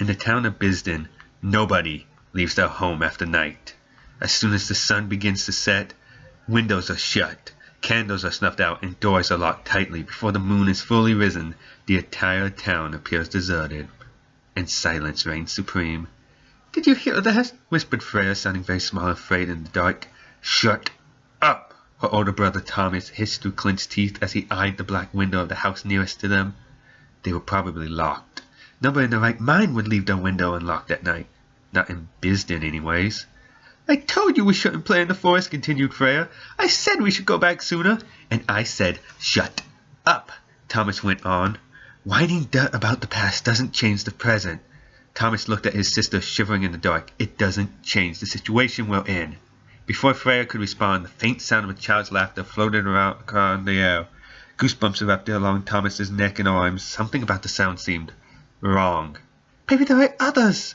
In the town of Bisden, nobody leaves their home after night. As soon as the sun begins to set, windows are shut, candles are snuffed out, and doors are locked tightly. Before the moon is fully risen, the entire town appears deserted, and silence reigns supreme. "Did you hear that?" whispered Freya, sounding very small and afraid in the dark. "Shut up!" her older brother Thomas hissed through clenched teeth as he eyed the black window of the house nearest to them. They were probably locked. Nobody in their right mind would leave their window unlocked at night. Not in Bisden, anyways. "I told you we shouldn't play in the forest," continued Freya. "I said we should go back sooner." "And I said, shut up," Thomas went on. "Whining dirt about the past doesn't change the present." Thomas looked at his sister, shivering in the dark. "It doesn't change the situation we're in." Before Freya could respond, the faint sound of a child's laughter floated around the air. Goosebumps erupted along Thomas's neck and arms. Something about the sound seemed wrong. "Maybe there are others."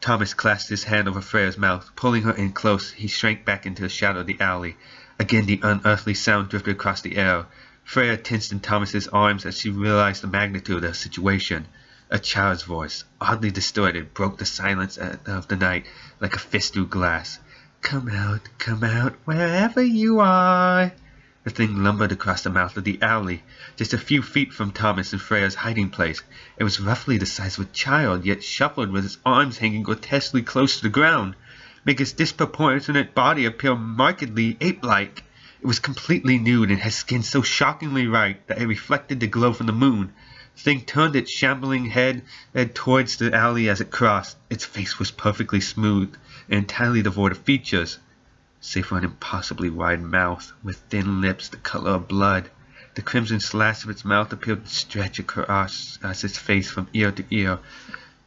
Thomas clasped his hand over Freya's mouth. Pulling her in close, he shrank back into the shadow of the alley. Again the unearthly sound drifted across the air. Freya tensed in Thomas's arms as she realized the magnitude of the situation. A child's voice, oddly distorted, broke the silence of the night like a fist through glass. come out, wherever you are." The thing lumbered across the mouth of the alley, just a few feet from Thomas and Freya's hiding place. It was roughly the size of a child, yet shuffled with its arms hanging grotesquely close to the ground, making its disproportionate body appear markedly ape-like. It was completely nude and had skin so shockingly white that it reflected the glow from the moon. The thing turned its shambling head towards the alley as it crossed. Its face was perfectly smooth and entirely devoid of features, save for an impossibly wide mouth with thin lips the color of blood. The crimson slash of its mouth appeared to stretch across its face from ear to ear.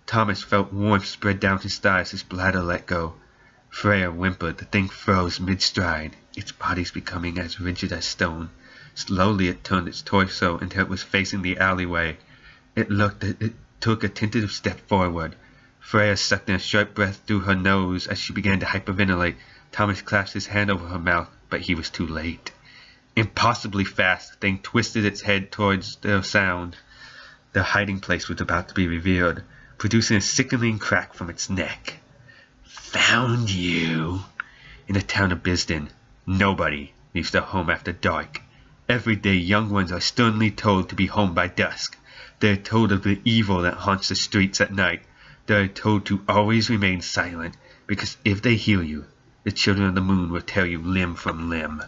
Thomas felt warmth spread down his thighs, his bladder let go. Freya whimpered. The thing froze mid-stride, its body becoming as rigid as stone. Slowly it turned its torso until it was facing the alleyway. It took a tentative step forward. Freya sucked in a sharp breath through her nose as she began to hyperventilate. Thomas clasped his hand over her mouth, but he was too late. Impossibly fast, the thing twisted its head towards the sound. Their hiding place was about to be revealed, producing a sickening crack from its neck. "Found you." In the town of Bisden, nobody leaves their home after dark. Every day young ones are sternly told to be home by dusk. They are told of the evil that haunts the streets at night. They are told to always remain silent, because if they hear you, the children of the moon will tear you limb from limb.